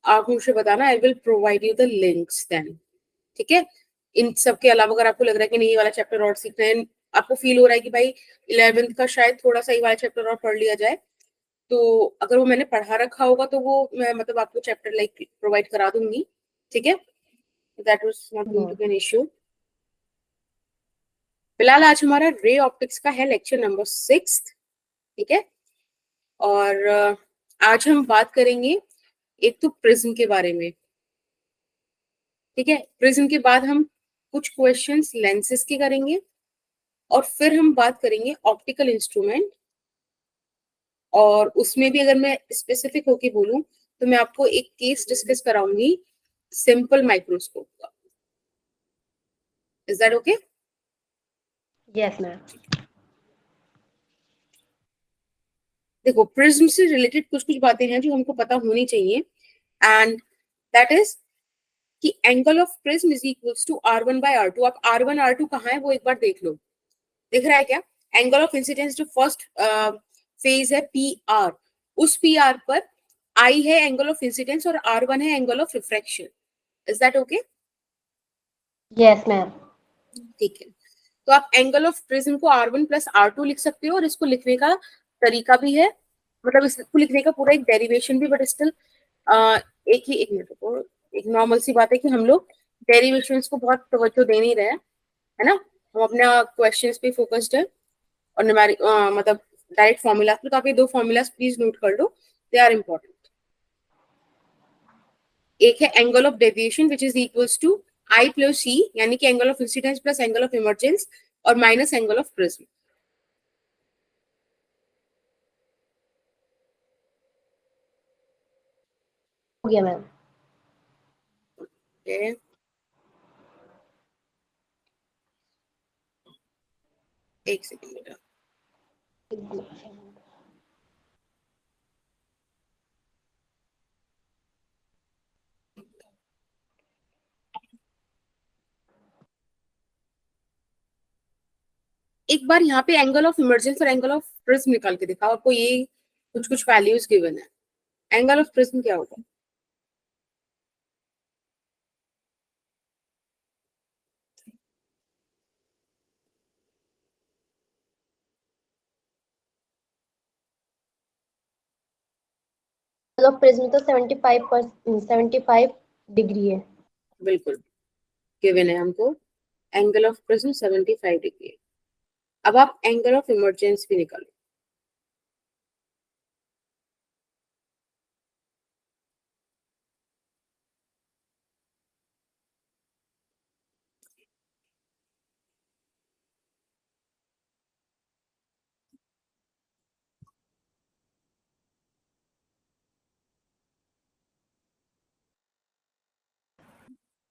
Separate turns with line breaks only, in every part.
आप मुझे बताना, I will provide you the links then, ठीक है। इन सब के अलावा अगर आपको लग रहा है कि नहीं ये वाला चैप्टर और सीखना है, आपको फील हो रहा है कि भाई 11th का शायद थोड़ा सा ये वाला चैप्टर और पढ़ लिया जाए, तो अगर वो मैंने पढ़ा रखा होगा तो वो मैं मतलब आपको चैप्टर लाइक प्रोवाइड करा दूंगी, ठीक है। That was not going to be an issue. फिलहाल आज हमारा रे ऑप्टिक्स का है लेक्चर नंबर 6, ठीक है। और आज हम बात करेंगे एक तो प्रिज्म के बारे में, ठीक है। प्रिज्म के बाद हम कुछ क्वेश्चंस लेंसेज के करेंगे, और फिर हम बात करेंगे ऑप्टिकल इंस्ट्रूमेंट, और उसमें भी अगर मैं स्पेसिफिक होके बोलूं तो मैं आपको एक केस डिस्कस कराऊंगी सिंपल माइक्रोस्कोप का। Is that okay?
Yes ma'am.
देखो, प्रिज्म से रिलेटेड कुछ कुछ बातें हैं जो हमको पता होनी चाहिए, एंड दैट इज कि angle of prism is equals to R1/R2। आप R1 R2 कहाँ है वो एक बार देख लो, दिख रहा है क्या? एंगल ऑफ इंसिडेंस जो फर्स्ट फेज है PR, उस PR पर I है एंगल ऑफ इंसिडेंस और R1 है angle of refraction. Is that okay?
Yes ma'am.
ठीक है, तो आप एंगल ऑफ प्रिज्म को R1+R2 लिख सकते हो, और इसको लिखने का तरीका भी है, मतलब इसको लिखने का पूरा एक डेरिवेशन भी, बट स्टिल एक मिनट को, एक नॉर्मल सी बात है कि हम लोग डेरिवेशंस को बहुत तवज्जो दे नहीं रहे हैं, है ना। हम अपना क्वेश्चंस पे फोकस्ड है, और न्यूमेरिक मतलब डायरेक्ट फॉर्मूला, तो आप ये दो फॉर्मूलाज प्लीज नोट कर लो, दे आर इंपॉर्टेंट। एक है angle of deviation which is equals to I+C, यानी कि angle of incidence plus angle of emergence और माइनस एंगल ऑफ प्रिज्म।
हो गया मैम।
ओके, एक सेकंड बेटा। एक बार यहाँ पे एंगल ऑफ इमर्जेंस और एंगल ऑफ प्रिज्म निकाल के दिखाओ, आपको ये कुछ कुछ वैल्यूज गिवन है। एंगल ऑफ प्रिज्म क्या होगा?
एंगल ऑफ प्रिज्म तो 75 डिग्री है।
बिल्कुल गिवन है हमको, एंगल ऑफ प्रिज्म 75 डिग्री। अब आप एंगल ऑफ इमर्जेंस भी निकालो।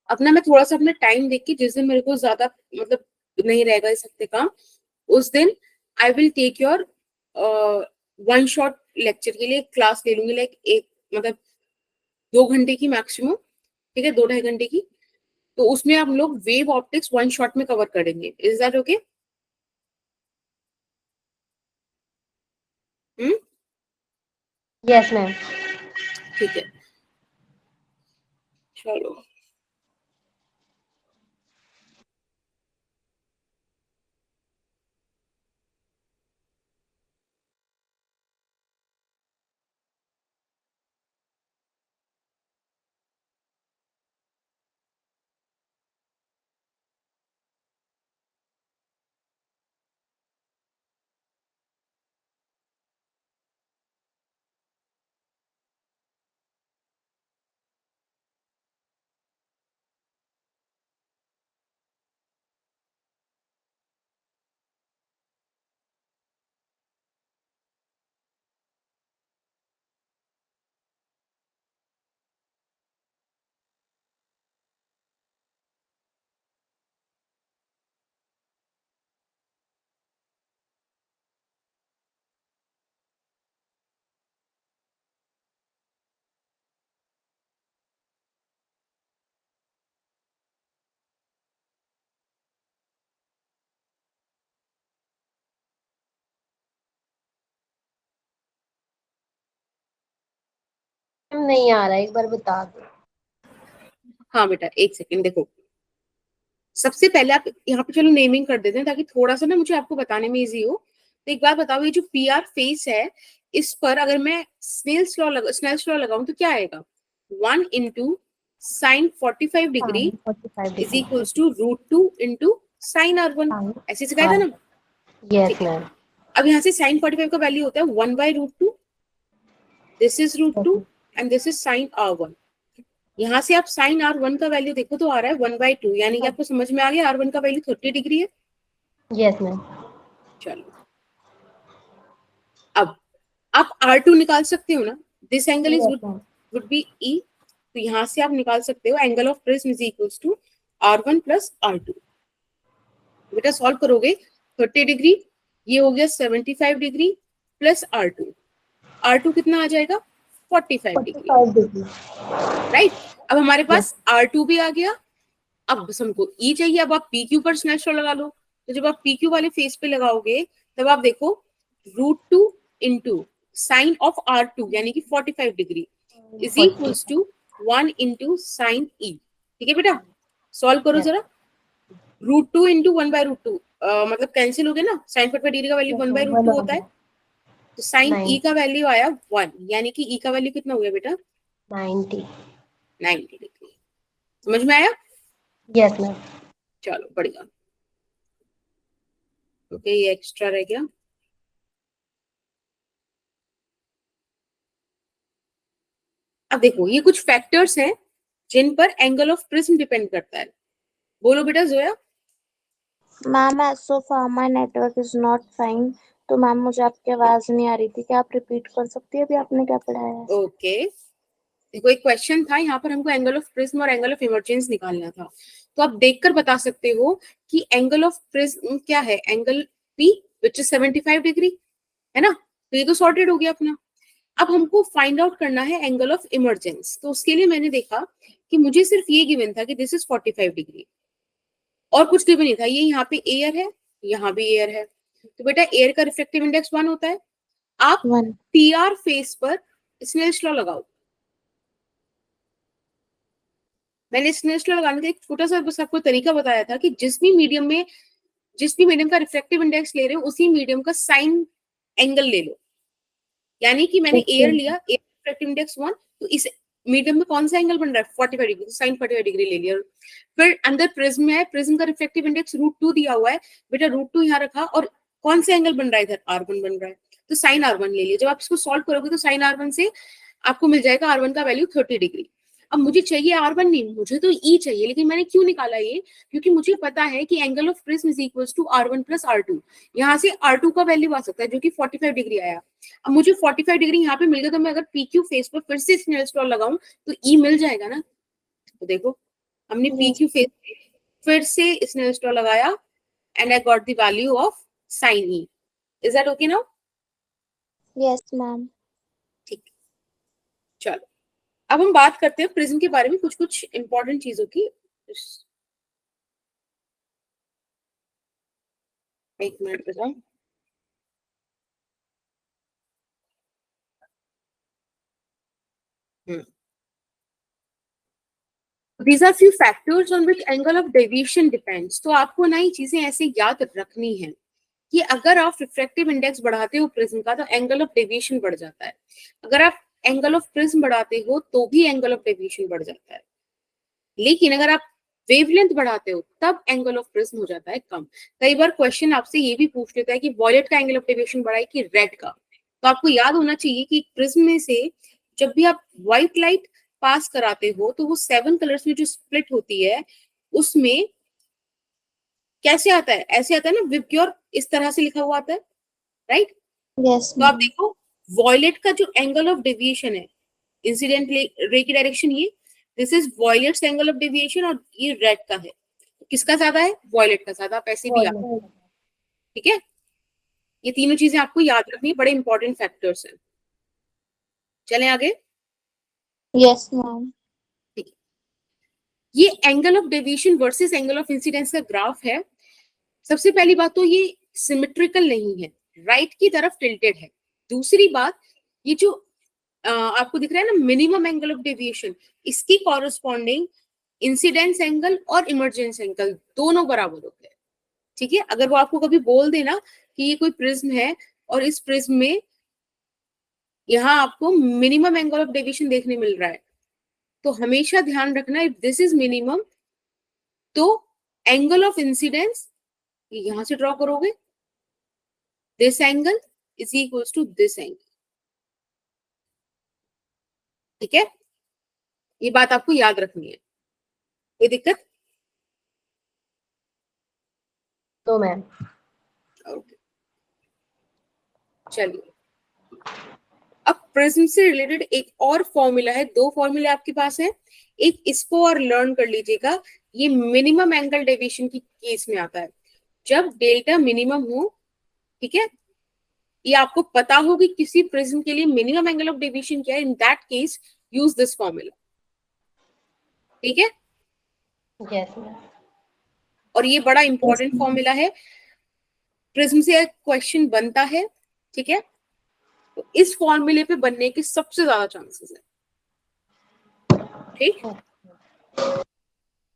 अब ना मैं थोड़ा सा अपना टाइम देख के, जिस दिन मेरे को ज्यादा मतलब नहीं रहेगा इस हफ्ते का, उस दिन I will take your one shot lecture के लिए क्लास ले लूंगी, लाइक एक मतलब 2 घंटे की मैक्सिमम, ठीक है, 2 ढाई घंटे की। तो उसमें हम लोग वेव ऑप्टिक्स वन शॉट में कवर करेंगे। Is that okay? Hmm,
yes ma'am.
ठीक है, चलो।
नहीं आ रहा, एक बार बता दो।
हाँ बेटा, एक सेकंड देखो। सबसे पहले आप यहाँ पे चलो नेमिंग कर देते हैं ताकि थोड़ा सा ना मुझे आपको बताने में इजी हो। तो एक बार बताओ, ये जो पी आर फेस है, इस पर अगर मैं स्नेल्स लॉ लगाऊं तो क्या आएगा? 1 into sin 45 degree
45
is
degree.
Equals to √2 into sin r1। ऐसे सिखाया था ना?
यस
ठीक है।
मैम।
अब यहाँ से sin 45 का वैल्यू होता है 1/√2। This is √2 and this is sin r1। यहाँ से आप sin r1 का वैल्यू देखो तो आ रहा है 1/2, यानी कि आपको समझ में आ गया R1 का वैल्यू 30 डिग्री है।
Yes ma'am.
चलो, अब आप R2 निकाल सकते हो ना? This angle is
yes ma'am.
Would be E। तो यहाँ से आप निकाल सकते हो angle of prism is equals to R1 plus R2। बेटा सॉल्व करोगे 30 डिग्री, ये हो गया 75 डिग्री प्लस R2 कितना आ जाएगा? 45 डिग्री।
45 डिग्री।
राइट। अब हमारे
यस।
पास R2 भी आ गया। अब बस हमको E चाहिए। अब आप PQ पर स्नैपशॉट लगा लो। तो जब आप PQ वाले फेस पे लगाओगे तब आप देखो √2 इंटू साइन ऑफ R2 यानी कि 45 degree is
40।
Equals to 1 into sine E। ठीक है बेटा, सॉल्व करो
यस।
जरा। √2 इंटू 1/√2 मतलब कैंसिल हो गया ना, साइन 45 डिग्री का वैल्यू
यस
1/√2 होता है। तो साइन E
90।
का वैल्यू आया 1, यानी कि E का वैल्यू कितना हो गया बेटा?
90।
90 डिग्री। समझ में आया?
Yes ma'am.
चलो बढ़िया। ओके, ये एक्स्ट्रा रह गया। अब देखो, ये कुछ फैक्टर्स हैं जिन पर एंगल ऑफ प्रिज्म डिपेंड करता है। बोलो बेटा Zoya.
Ma'am as so far my network is not fine, तो मैम मुझे आपकी आवाज नहीं आ रही थी, क्या आप रिपीट कर सकती है अभी आपने क्या पढ़ाया है?
ओके, देखो एक क्वेश्चन था यहाँ पर, हमको एंगल ऑफ प्रिज्म और एंगल ऑफ इमर्जेंस निकालना था। तो आप देखकर बता सकते हो कि एंगल ऑफ प्रिज्म क्या है, angle P which is 75 degree, है ना? तो ये तो सॉर्टेड हो गया अपना। अब हमको फाइंड आउट करना है एंगल ऑफ इमर्जेंस। तो उसके लिए मैंने देखा कि मुझे सिर्फ ये गिवन था कि दिस इज 45 डिग्री, और कुछ गिवन नहीं था। ये यहाँ पे एयर है, यहाँ भी एयर है। तो बेटा एयर का रिफ्लेक्टिव इंडेक्स 1 होता है। आप
1।
पीआर फेस पर स्नेल्स लॉ लगाओ। मैंने स्नेल्स लॉ लगाने का एक छोटा सा बस आपको तरीका बताया था कि जिस भी मीडियम का रिफ्लेक्टिव इंडेक्स ले रहे हो उसी मीडियम का साइन एंगल ले लो। यानी कि मैंने एयर लिया, एयर रिफ्लेक्टिव इंडेक्स 1, तो इस मीडियम में कौन सा एंगल बन रहा है? 45 डिग्री, साइन 45 डिग्री ले लिया। फिर अंदर प्रिज्म में है, प्रिज्म का रिफ्लेक्टिव इंडेक्स √2 दिया हुआ है। बेटा √2 यहाँ रखा, और कौन सा एंगल बन रहा है? इधर R1 बन रहा है, तो साइन R1 ले लिया। जब आप इसको सॉल्व करोगे तो साइन R1 से आपको मिल जाएगा R1 का वैल्यू 30 डिग्री। अब मुझे चाहिए R1 नहीं, मुझे तो E चाहिए। लेकिन मैंने क्यों निकाला ये? क्योंकि मुझे पता है कि angle of prism is equals to R1 plus R2। यहाँ से R2 का वैल्यू आ सकता है जो कि 45 डिग्री आया। अब मुझे 45 डिग्री यहाँ पे मिल गया, तो मैं अगर PQ फेस पर फिर से स्नेल्स लॉ लगाऊं तो E मिल जाएगा ना। तो देखो, हमने PQ फेस पे फिर से स्नेल्स लॉ लगाया and I got the value of sine E। Is that okay now?
Yes ma'am.
ठीक, चलो अब हम बात करते हैं प्रिज्म के बारे में, कुछ कुछ इंपॉर्टेंट चीजों की। एक मिनट बताओ। These are few factors on which angle of deviation depends। तो आपको ना ये चीजें ऐसे याद रखनी है कि अगर आप रिफ्रैक्टिव इंडेक्स बढ़ाते हो प्रिज्म का तो एंगल ऑफ डेविएशन बढ़ जाता है। अगर आप एंगल ऑफ प्रिज्म बढ़ाते हो तो भी एंगल ऑफ डेविएशन बढ़ जाता है। लेकिन अगर आप वेवलेंथ बढ़ाते हो तब एंगल ऑफ प्रिज्म हो जाता है कम। कई बार क्वेश्चन आपसे ये भी पूछ लेता है कि वॉयलेट का एंगल ऑफ डेविएशन बढ़ा है कि रेड का। तो आपको याद होना चाहिए कि प्रिज्म में से जब भी आप व्हाइट लाइट पास कराते हो तो वो 7 कलर्स में जो स्प्लिट होती है उसमें कैसे आता है? ऐसे आता है ना, विबग्योर इस तरह से लिखा हुआ आता है, राइट?
यस
तो आप
मैम।
देखो, वॉयलेट का जो एंगल ऑफ डेविएशन है, इंसिडेंट रे की डायरेक्शन ये, this is violates angle of deviation, और ये रेड का है। किसका ज्यादा है? वॉयलेट का ज्यादा। आप ऐसे भी याद, ठीक है? ये तीनों चीजें आपको याद रखनी है, बड़े इंपॉर्टेंट फैक्टर्स हैं। चलें आगे।
Yes ma'am.
ठीक है, ये angle of deviation versus angle of incidence का ग्राफ है। सबसे पहली बात तो ये सिमेट्रिकल नहीं है, राइट की तरफ टिल्टेड है। दूसरी बात, ये जो आपको दिख रहा है ना मिनिमम एंगल ऑफ डेविएशन, इसकी कॉरस्पॉन्डिंग इंसिडेंस एंगल और इमरजेंस एंगल दोनों बराबर होते हैं। ठीक है, अगर वो आपको कभी बोल देना कि ये कोई प्रिज्म है और इस प्रिज्म में यहाँ आपको मिनिमम एंगल ऑफ डेविएशन देखने मिल रहा है, तो हमेशा ध्यान रखना इफ दिस इज मिनिमम तो एंगल ऑफ इंसिडेंस यहां से ड्रॉ करोगे, this angle is equals to this angle. ठीक है, ये बात आपको याद रखनी है। कोई दिक्कत?
तो मैम
ओके, चलिए अब प्रिज्म से रिलेटेड एक और फॉर्मूला है, दो फॉर्मूले आपके पास है, एक इसको और लर्न कर लीजिएगा। ये मिनिमम एंगल डेविएशन की केस में आता है, जब डेल्टा मिनिमम हो। ठीक है, ये आपको पता हो कि किसी प्रिज्म के लिए मिनिमम एंगल ऑफ डेविएशन क्या है, in that case use this formula. ठीक है,
यस मैम।
और ये बड़ा इंपॉर्टेंट फॉर्मूला है, प्रिज्म से एक क्वेश्चन बनता है। ठीक है, तो इस फॉर्मूले पे बनने के सबसे ज्यादा चांसेस है। ठीक,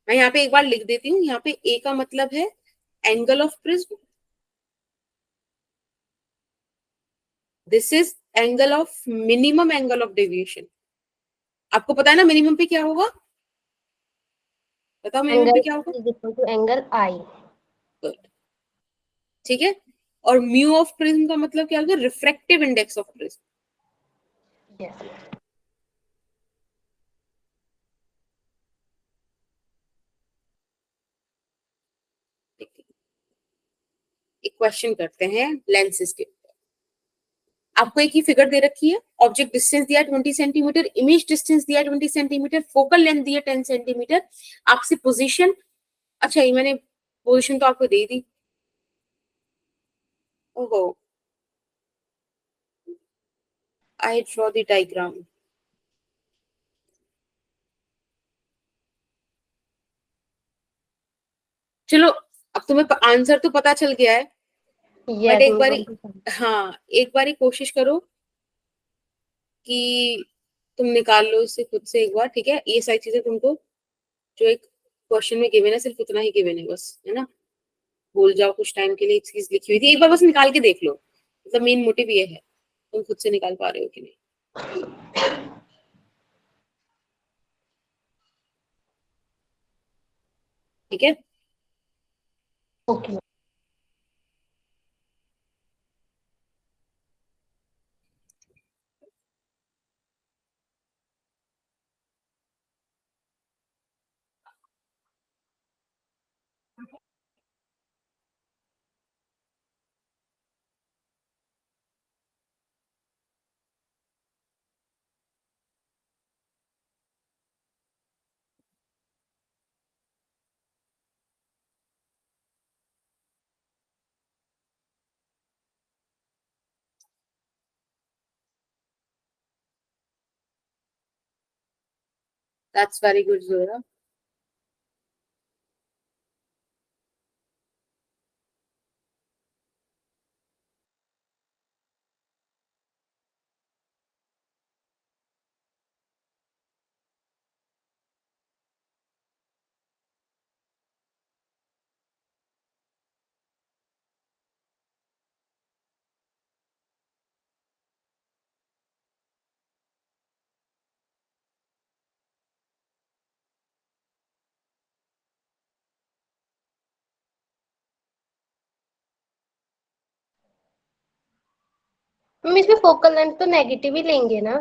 मैं यहाँ पे एक बार लिख देती हूँ, यहाँ पे ए का मतलब है angle of prism, this is angle of minimum angle of deviation. आपको पता है ना मिनिमम पे क्या होगा, बताओ मिनिमम पे
एंगल
क्या होगा?
Is equal to angle I.
Good, ठीक है, और म्यू ऑफ प्रिज्म का मतलब क्या होगा, refractive index of prism.
Yes.
एक क्वेश्चन करते हैं लेंसेज के। आपको एक ही फिगर दे रखी है, ऑब्जेक्ट डिस्टेंस दिया 20 सेंटीमीटर, इमेज डिस्टेंस दिया 20 सेंटीमीटर, फोकल लेंथ दिया 10 सेंटीमीटर, आपसे पोजीशन, अच्छा ये मैंने पोजीशन तो आपको दे दी। ओहो, आई ड्रॉ द डायग्राम। चलो, अब तुम्हें आंसर तो पता चल गया है, बट
यस
एक बारी,
मैम।
हाँ एक बारी कोशिश करो कि तुम निकाल लो इससे खुद से एक बार। ठीक है, ये सारी चीजें तुमको जो एक क्वेश्चन में गिवन है सिर्फ उतना ही गिवन है बस, है ना, भूल जाओ कुछ टाइम के लिए एक चीज लिखी हुई थी, एक बार बस निकाल के देख लो। मतलब मेन मोटिव ये है, तुम खुद से निकाल पा रहे हो कि नहीं। ठीक है,
okay.
That's very good Zoya.
Ma'am इसमें फोकल लेंथ तो नेगेटिव ही लेंगे ना?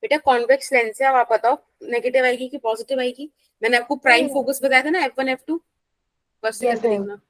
बेटा कॉन्वेक्स लेंस है, अब आप बताओ नेगेटिव आएगी कि पॉजिटिव आएगी। मैंने आपको प्राइम
नहीं।
फोकस बताया था ना, F1 F2, बस से
यस
करके
मैम।
देखना।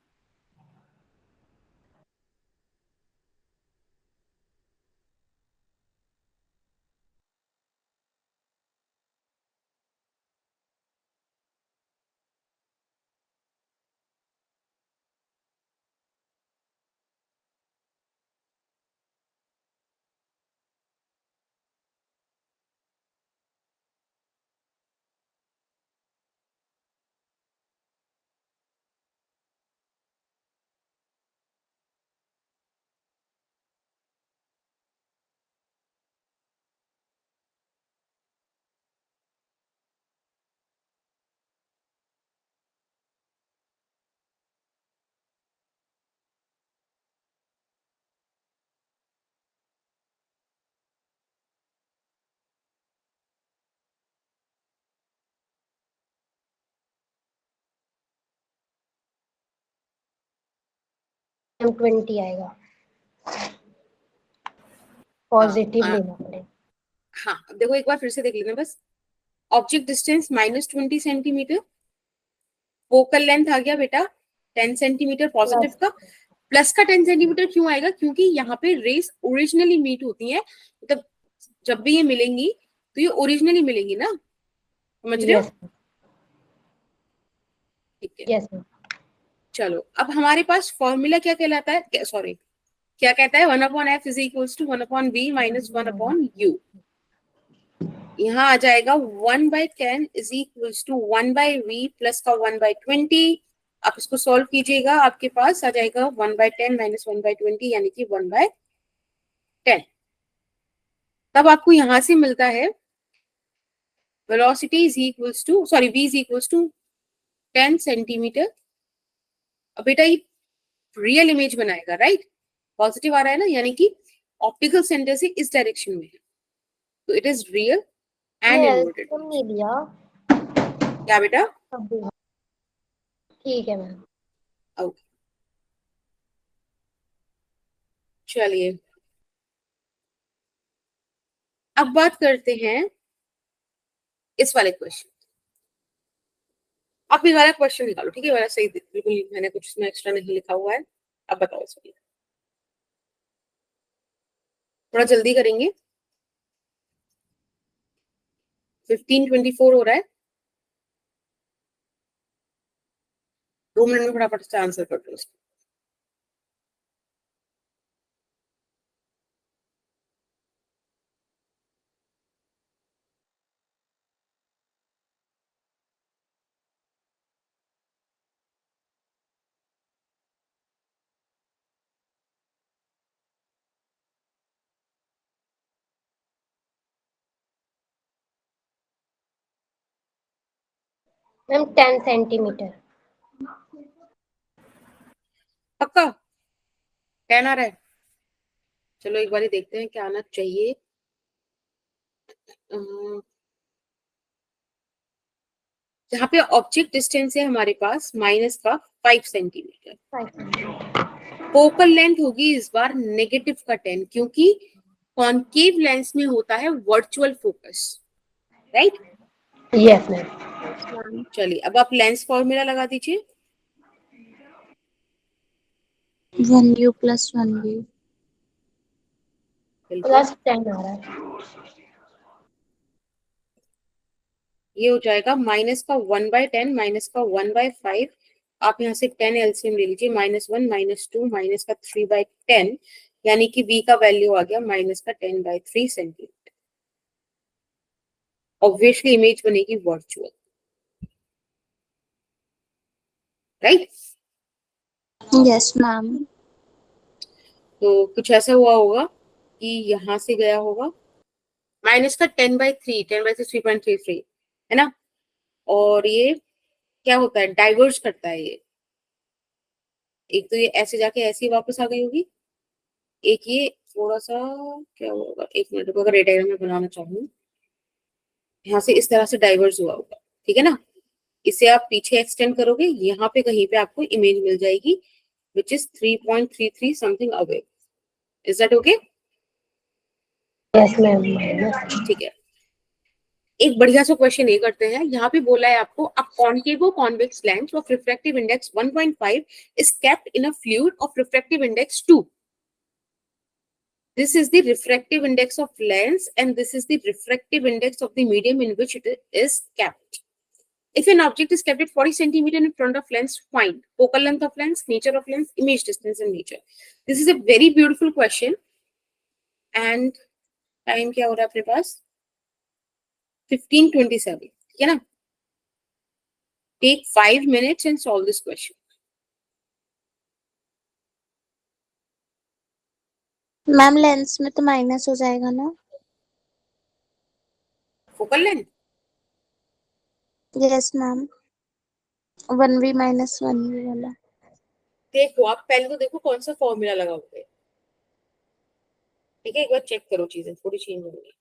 M20 आएगा, पॉजिटिव
हाँ
लेना पड़ेगा।
हाँ, देखो एक बार फिर से देख लेना बस। Object distance -20 centimetre, focal length आ गया बेटा 10 सेंटीमीटर पॉजिटिव
प्लस
का। प्लस का 10 सेंटीमीटर क्यों आएगा? क्योंकि यहाँ पे रेस ओरिजिनली मीट होती है, मतलब जब भी ये मिलेंगी तो ये ओरिजिनली मिलेंगी ना, समझ रहे हो?
यस
ठीक है,
यस मैम।
चलो अब हमारे पास फॉर्मूला क्या कहलाता है, सॉरी क्या कहता है, 1/f is equals to 1/v minus 1/u। यहाँ आ जाएगा 1/10 is equals to 1/v plus का 1/20। आप इसको सॉल्व कीजिएगा, आपके पास आ जाएगा 1/10 माइनस 1/20 यानी कि 1/10। तब आपको यहां से मिलता है velocity is equals to, sorry v is equals to 10 centimetre. अब बेटा ये रियल इमेज बनाएगा, राइट? पॉजिटिव आ रहा है ना, यानी कि ऑप्टिकल सेंटर से इस डायरेक्शन में है, तो इट इज रियल एंड
मैं
इन्वर्टेड।
एल्सियम नहीं लिया
क्या बेटा?
अभी। ठीक है मैम।
ओके, चलिए अब बात करते हैं इस वाले क्वेश्चन। आप ये वाला क्वेश्चन निकालो, ठीक है? वाला सही, बिल्कुल मैंने कुछ इसमें एक्स्ट्रा नहीं लिखा हुआ है। अब बताओ इसमें, थोड़ा जल्दी करेंगे। 15:24 हो रहा है, 2 मिनट में फटाफट से आंसर कर दो इसको।
Ma'am 10 centimetre.
पक्का 10 आ रहा है? चलो एक बार देखते हैं क्या आना चाहिए। जहाँ पे ऑब्जेक्ट डिस्टेंस है हमारे पास माइनस का 5 सेंटीमीटर,
5 सेंटीमीटर।
फोकल लेंथ होगी इस बार नेगेटिव का 10, क्योंकि कॉन्केव लेंस में होता है virtual focus, right?
Yes ma'am.
Ma'am
चलिए अब आप लेंस फॉर्मूला लगा दीजिए।
1u plus 1v।
बिल्कुल,
प्लस 10 आ रहा है।
ये हो जाएगा माइनस का 1/10 माइनस का 1/5। आप यहाँ से 10 एलसीएम ले लीजिए, -1 -2 माइनस का 3/10, यानी कि v का वैल्यू आ गया माइनस का 10/3 सेंटीमीटर। ऑब्वियसली इमेज बनेगी वर्चुअल, राइट?
Yes ma'am.
तो कुछ ऐसा हुआ होगा कि यहाँ से गया होगा माइनस का 10/3, 10/3 3.33 है ना, और ये क्या होता है, डाइवर्स करता है ये। एक तो ये ऐसे जाके ऐसे ही वापस आ गई होगी, एक ये थोड़ा सा क्या होगा, एक मिनट को, अगर रेड डायग्राम में बनाना चाहूँ, यहाँ से इस तरह से डाइवर्स हुआ होगा, ठीक है ना? इसे आप पीछे एक्सटेंड करोगे, यहाँ पे कहीं पे आपको इमेज मिल जाएगी which is 3.33 something away. Is that okay?
Yes ma'am minus.
ठीक है, एक बढ़िया सा क्वेश्चन ये करते हैं। यहाँ पे बोला है आपको a concave convex lens of refractive index 1.5 is kept in a fluid of refractive index 2। This is the refractive index of lens and this is the refractive index of the medium in which it is kept. If an object is kept at 40 centimeter in front of lens, find focal length of lens, nature of lens, image distance and nature. This is a very beautiful question. And time क्या हो रहा है अपने पास? 15:27, ठीक है ना? Take 5 minutes and solve this question.
Ma'am lens में तो माइनस हो जाएगा ना?
Focal length?
Yes ma'am, 1v minus 1v वाला।
देखो आप पहले तो देखो कौन सा फॉर्मूला लगाओगे, ठीक है? एक बार चेक करो, चीजें थोड़ी चेंज होंगी।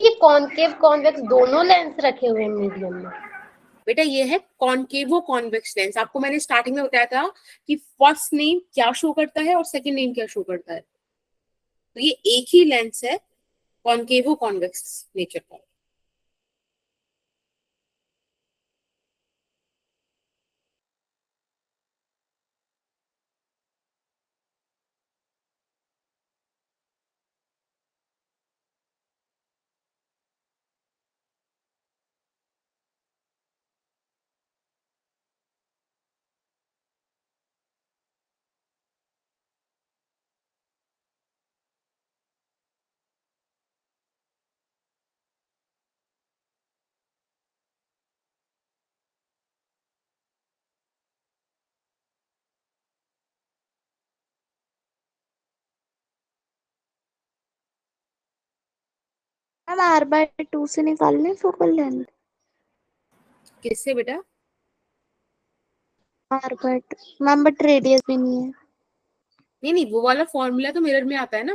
ये कॉनकेव कॉन्वेक्स दोनों लेंस रखे हुए हैं मीडियम में।
बेटा ये है कॉन्केवो कॉन्वेक्स लेंस। आपको मैंने स्टार्टिंग में बताया था कि फर्स्ट नेम क्या शो करता है और सेकंड नेम क्या शो करता है। तो ये एक ही लेंस है, कॉन्केवो कॉन्वेक्स नेचर का।
मैम R/2 से निकाल लें फोकल लेंथ।
किससे बेटा?
R/2 मैम, बट रेडियस भी नहीं है।
नहीं नहीं, वो वाला फॉर्मूला तो मिरर में आता है ना।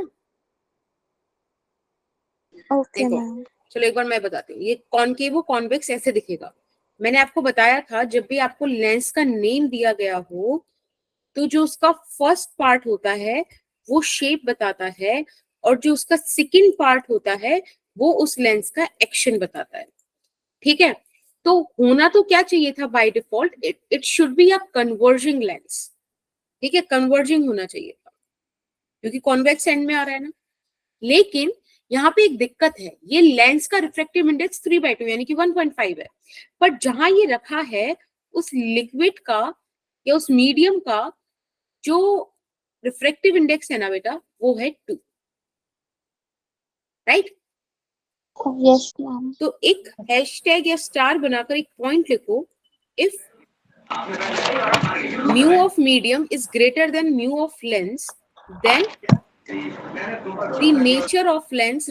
ओके
देखो,
मैम।
चलो एक बार मैं बताती हूँ। ये कॉन्केवो कॉन्वेक्स ऐसे दिखेगा। मैंने आपको बताया था जब भी आपको लेंस का नेम दिया गया हो तो जो उसका फर्स्ट पार्ट होता है वो शेप बताता है, और जो उसका सेकंड पार्ट होता है वो उस लेंस का एक्शन बताता है। ठीक है, तो होना तो क्या चाहिए था by default, it should be a converging lens. ठीक है, कन्वर्जिंग होना चाहिए था क्योंकि कॉन्वेक्स एंड में आ रहा है ना। लेकिन यहाँ पे एक दिक्कत है, ये लेंस का रिफ्रैक्टिव इंडेक्स 3/2 यानी कि 1.5 है, पर जहां ये रखा है उस लिक्विड का या उस मीडियम का जो रिफ्रैक्टिव इंडेक्स है ना बेटा, वो है 2। राइट?
Yes ma'am.
तो एक हैशटैग या स्टार बनाकर एक पॉइंट लिखो, if mu of medium is greater than mu of lens, then the nature of lens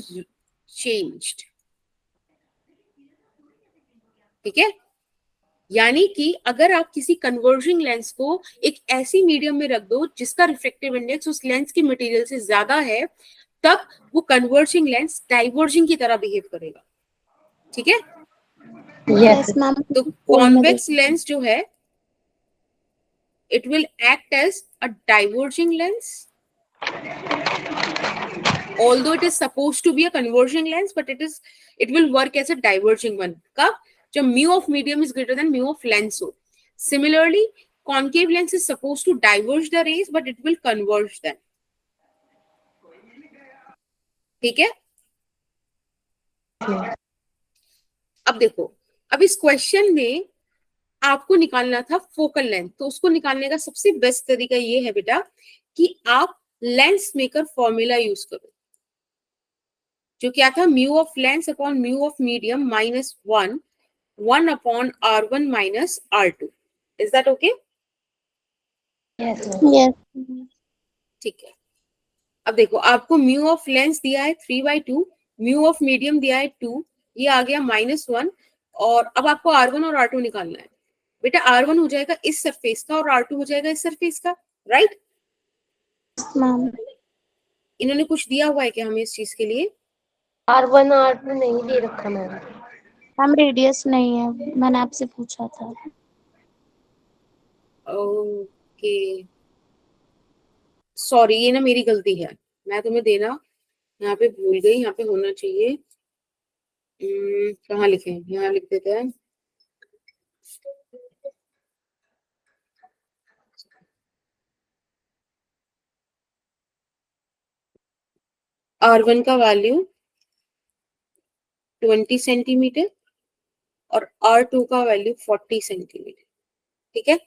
changed। ठीक है, यानी कि अगर आप किसी कन्वर्जिंग लेंस को एक ऐसी मीडियम में रख दो जिसका रिफ्रैक्टिव इंडेक्स उस लेंस के मटेरियल से ज्यादा है, तब वो कन्वर्जिंग लेंस डाइवर्जिंग की तरह बिहेव करेगा। ठीक है,
यस
मैम।
तो
स्कूल में
कॉन्वेक्स
देखा था।
लेंस जो है, it will act as a diverging lens, although it is supposed to be a converging lens, but it will work as a diverging one। कब? जब mu of medium is greater than mu of lens हो। Similarly, concave lens is supposed to diverge the rays, but it will converge them। ठीक है, अब देखो, अब इस question में आपको निकालना था फोकल लेंथ, तो उसको निकालने का सबसे बेस्ट तरीका ये है बेटा कि आप लेंस मेकर फॉर्मूला यूज करो, जो क्या था, mu of lens upon mu of medium minus 1 upon R1 minus R2। Is that okay?
Yes
yes.
ठीक है, अब देखो आपको म्यू ऑफ लेंस दिया है 3/2, म्यू ऑफ मीडियम दिया है 2, ये आ गया -1, और अब आपको R1 और R2 निकालना है। बेटा R1 हो जाएगा इस सरफेस का और R2 हो जाएगा इस सरफेस का। राइट?
मैम,
इन्होंने कुछ दिया हुआ है क्या हमें इस चीज के लिए?
R1 R2 नहीं दे रखा मैम।
मैम रेडियस नहीं है, मैंने आपसे पूछा था।
ओके, सॉरी, ये ना मेरी गलती है, मैं तुम्हें देना यहाँ पे भूल गई। यहाँ पे होना चाहिए, कहाँ लिखे, यहाँ लिख देते हैं। R1 का वैल्यू 20 सेंटीमीटर और R2 का वैल्यू 40 सेंटीमीटर। ठीक है,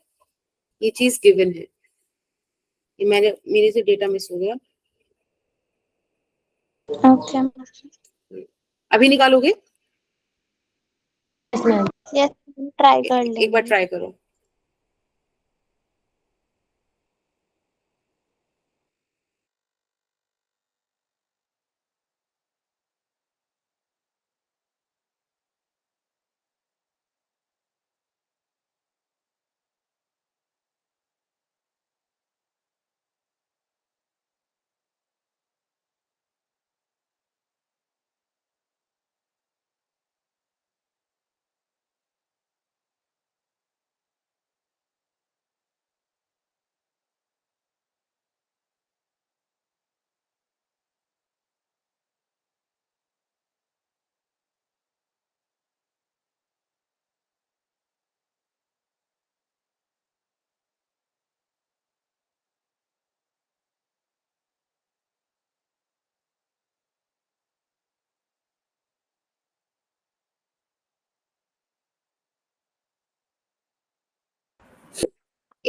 ये चीज गिवन है। ये मेरे से डेटा मिस हो गया।
ओके।
अभी निकालोगे?
Yes ma'am.
यस, ट्राई कर
एक बार
लेंगे।
ट्राई करो।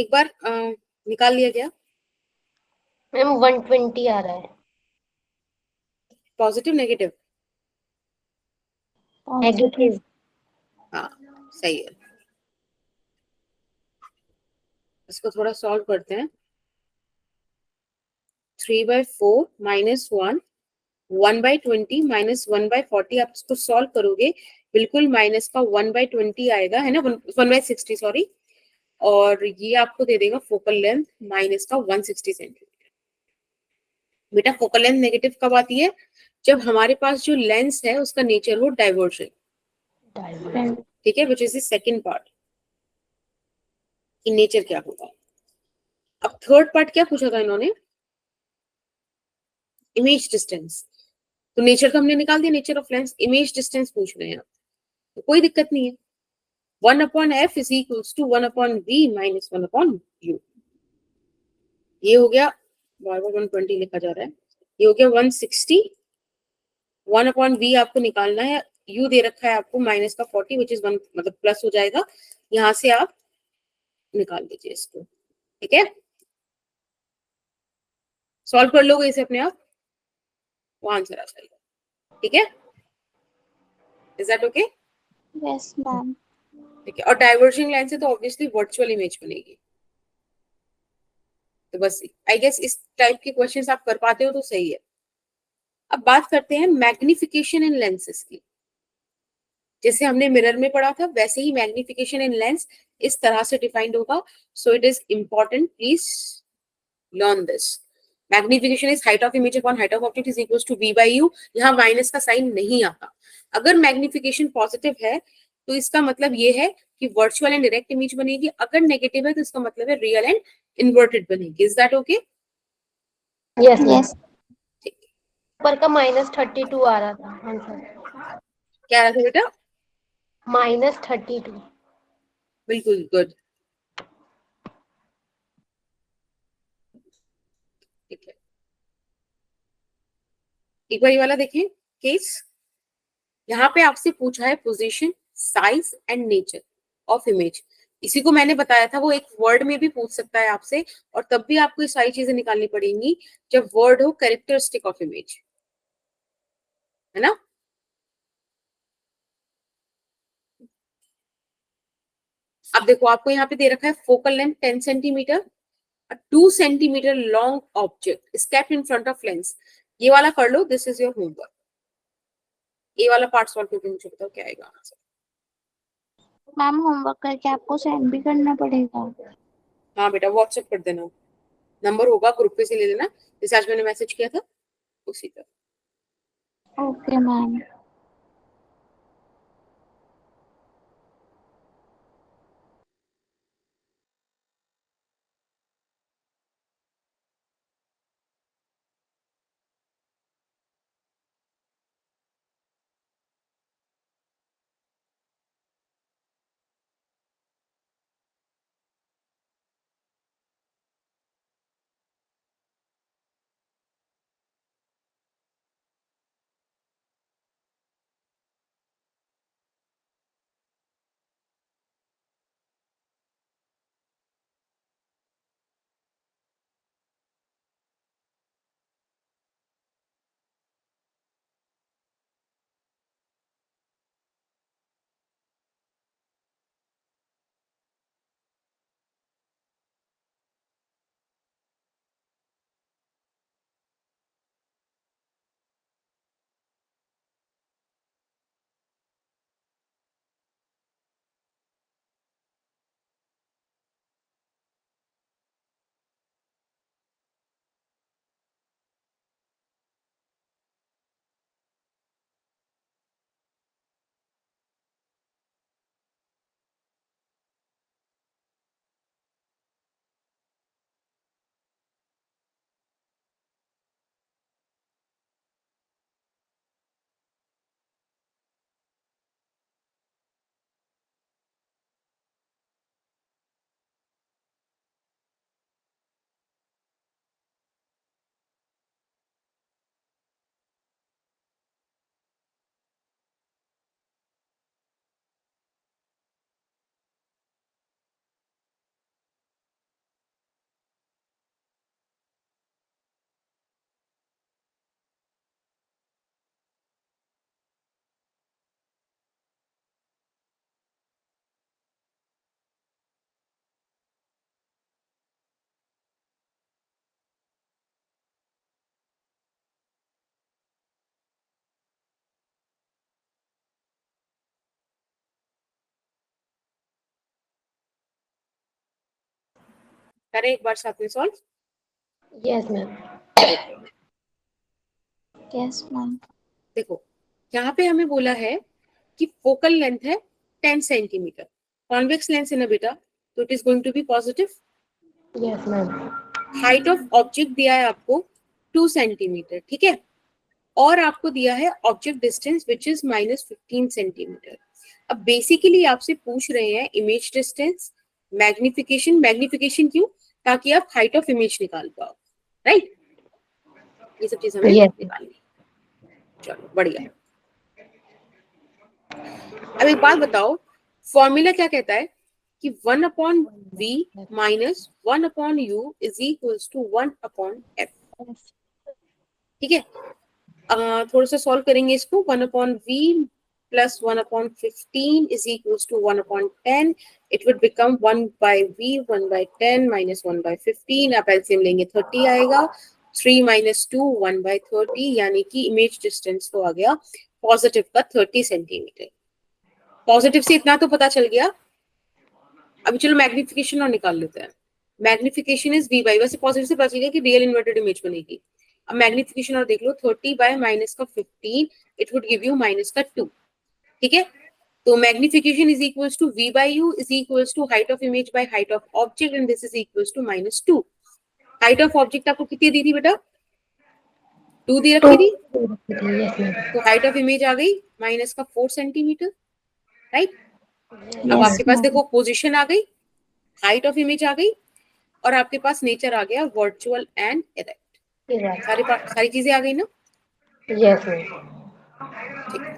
एक बार निकाल लिया गया।
मैम 120 आ रहा है।
Positive negative?
नेगेटिव।
हाँ सही है। इसको थोड़ा सॉल्व करते हैं। 3/4 -1, 1/20 -1/40, आप इसको सॉल्व करोगे बिल्कुल माइनस का 1/20 आएगा, है ना, 1/60 सॉरी। और ये आपको दे देगा फोकल लेंथ माइनस का 160 सेंटीमीटर। बेटा फोकल लेंथ नेगेटिव कब आती है? जब हमारे पास जो लेंस है उसका नेचर हो डाइवर्जन, ठीक है, which is the second part कि नेचर क्या होगा। अब थर्ड पार्ट क्या पूछा था इन्होंने? Image distance. तो नेचर का हमने निकाल दिया, nature of lens. Image distance पूछ रहे हैं आप, तो कोई दिक्कत नहीं है। 1/f is equals to 1/v minus 1/u। ये हो गया, बार बार 120 लिखा जा रहा है, ये हो गया 160। 1/v आपको निकालना है, u दे रखा है आपको माइनस का 40 विच इज 1, मतलब प्लस हो जाएगा, यहां से आप निकाल दीजिए इसको, ठीक है। सॉल्व कर लोगे इसे अपने आप, वो आंसर आ जाएगा, ठीक है। Is that okay?
Yes ma'am.
ठीक है। और डाइवर्जिंग लाइन से तो ऑब्वियसली वर्चुअल इमेज बनेगी। तो बस आई गेस इस टाइप के क्वेश्चंस आप कर पाते हो तो सही है। अब बात करते हैं मैग्निफिकेशन इन लेंसेज की। जैसे हमने मिरर में पढ़ा था वैसे ही मैग्निफिकेशन इन लेंस इस तरह से डिफाइंड होगा। So it is important, please learn this. Magnification is height of image upon height of object is equals to v by u। यहाँ माइनस का साइन नहीं आता। अगर मैग्निफिकेशन पॉजिटिव है तो इसका मतलब ये है कि वर्चुअल एंड डायरेक्ट इमेज बनेगी, अगर नेगेटिव है तो इसका मतलब है रियल एंड इन्वर्टेड बनेगी। Is that okay?
Yes ma'am.
Yes.
ठीक।
ऊपर का -32 आ रहा था आंसर।
क्या रहा था बेटा?
-32।
बिल्कुल गुड, ठीक है। एक बार ये वाला देखें केस। यहाँ पे आपसे पूछा है position, size and nature of image. इसी को मैंने बताया था, वो एक वर्ड में भी पूछ सकता है आपसे, और तब भी आपको ये सारी चीजें निकालनी पड़ेंगी जब वर्ड हो कैरेक्टरिस्टिक ऑफ इमेज, है ना। अब देखो आपको यहाँ पे दे रखा है focal length 10 centimetre, 2 centimetre long object is kept in front of lens. ये वाला कर लो, दिस इज योर होमवर्क। ये वाला पार्ट सॉल्व करके मुझे बताओ क्या आएगा आंसर।
मैम होमवर्क करके आपको सेंड भी करना पड़ेगा।
हाँ बेटा व्हाट्सएप कर देना, नंबर होगा ग्रुप पे से ले लेना, जैसे आज मैंने मैसेज किया था उसी तरह।
Okay ma'am.
करें एक बार साथ में solve.
Yes, ma'am.
Yes ma'am.
देखो यहाँ पे हमें बोला है कि फोकल लेंथ है 10 सेंटीमीटर, कॉन्वेक्स लेंस है ना बेटा, तो it is going to be positive.
Yes, ma'am.
Height of object दिया है आपको 2 सेंटीमीटर, ठीक है, और आपको दिया है object distance which is -15 centimetre. अब बेसिकली आपसे पूछ रहे हैं इमेज डिस्टेंस, मैग्निफिकेशन। मैग्निफिकेशन क्यों? ताकि आप हाइट ऑफ इमेज निकाल पाओ, राइट? ये सब चीज हमें
Yes.
निकालनी है। चलो बढ़िया। अब एक बात बताओ, फॉर्मूला क्या कहता है कि 1/v minus 1/u is equals to 1/f। ठीक है, थोड़ा सा सॉल्व करेंगे इसको। 1/v plus 1/15 is equals to 1/10। It would become 1/v 1/10 minus 1/15। आप एलसीएम लेंगे 30 आएगा। 3 माइनस 2 1/30, यानी कि इमेज डिस्टेंस तो आ गया पॉजिटिव का 30 सेंटीमीटर। पॉजिटिव से इतना तो पता चल गया। अभी चलो मैग्निफिकेशन और निकाल लेते हैं। मैग्निफिकेशन इज v बाई, वैसे पॉजिटिव से पता चल गया कि रियल इन्वर्टेड इमेज बनेगी। अब मैग्निफिकेशन और देख लो, 30 बाय माइनस का 15 it would give you minus का 2। ठीक है, तो magnification is equals to v by u is equals to height of image by height of object, and this is equals to -2। Height of object आपको कितनी दी थी बेटा? 2 दी रखी थी,
Yes, ma'am.
तो हाइट ऑफ इमेज आ गई माइनस का 4 centimetre, right? अब
यस
आपके पास
मैम।
देखो पोजीशन आ गई, हाइट ऑफ इमेज आ गई, और आपके पास नेचर आ गया वर्चुअल एंड इरेक्ट। सारी चीजें आ गई ना?
Yes, ma'am.
ठीक है,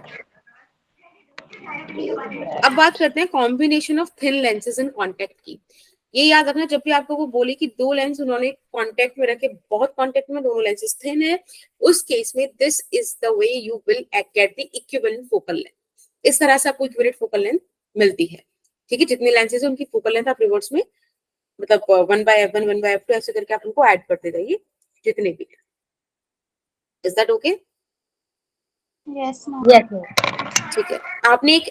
अब बात करते हैं combination of thin lenses in contact की। ये याद रखना, जब भी आपको वो बोले कि दो लेंस उन्होंने कॉन्टेक्ट में रखे, बहुत कॉन्टेक्ट में, दोनों लेंसेज थिन है, उस केस में this is the way you will get the equivalent focal length. इस तरह से आपको इक्विवेलेंट फोकल लेंथ मिलती है। ठीक है, जितने लेंसेज है उनकी फोकल लेंथ आप रिवर्स में, मतलब 1/f1 1/f2 ऐसे करके आप उनको ऐड करते जाइए, जितने भी। Is that okay?
Yes ma'am.
Yes, ma'am.
ठीक है, आपने एक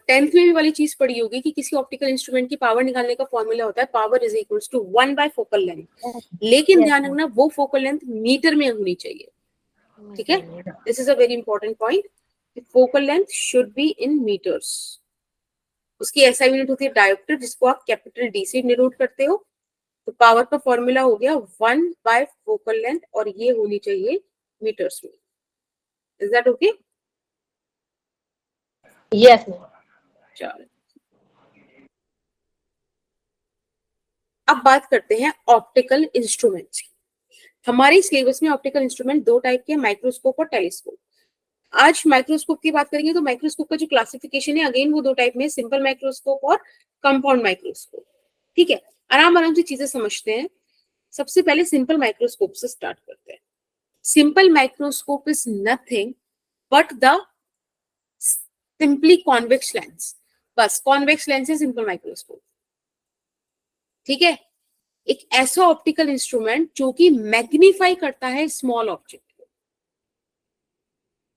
10th में भी वाली चीज पढ़ी होगी कि किसी ऑप्टिकल इंस्ट्रूमेंट की पावर निकालने का फॉर्मूला होता है power is equals to 1 by focal length. लेकिन
Yes,
ध्यान
ma'am.
रखना वो फोकल लेंथ मीटर में होनी चाहिए। ठीक है, this is a very important point, focal length should be in metres. उसकी एसआई यूनिट होती है डायोप्टर, जिसको आप कैपिटल डी से डिनोट करते हो। तो पावर का फॉर्मूला हो गया 1 बाय फोकल लेंथ, और ये होनी चाहिए मीटर्स में। Is that okay?
Yes, ma'am.
चलो, अब बात करते हैं ऑप्टिकल इंस्ट्रूमेंट्स की। हमारे सिलेबस में ऑप्टिकल इंस्ट्रूमेंट दो टाइप के, माइक्रोस्कोप और टेलीस्कोप। आज माइक्रोस्कोप की बात करेंगे, तो माइक्रोस्कोप का जो क्लासिफिकेशन है अगेन वो दो टाइप में, सिंपल माइक्रोस्कोप और कंपाउंड माइक्रोस्कोप। ठीक है, आराम आराम से चीजें समझते हैं। सबसे पहले सिंपल माइक्रोस्कोप से स्टार्ट करते हैं। Simple microscope is nothing but the simply convex lens. बस कॉन्वेक्स लेंस है सिंपल माइक्रोस्कोप। ठीक है, एक ऐसा ऑप्टिकल इंस्ट्रूमेंट जो कि मैग्नीफाई करता है स्मॉल ऑब्जेक्ट को,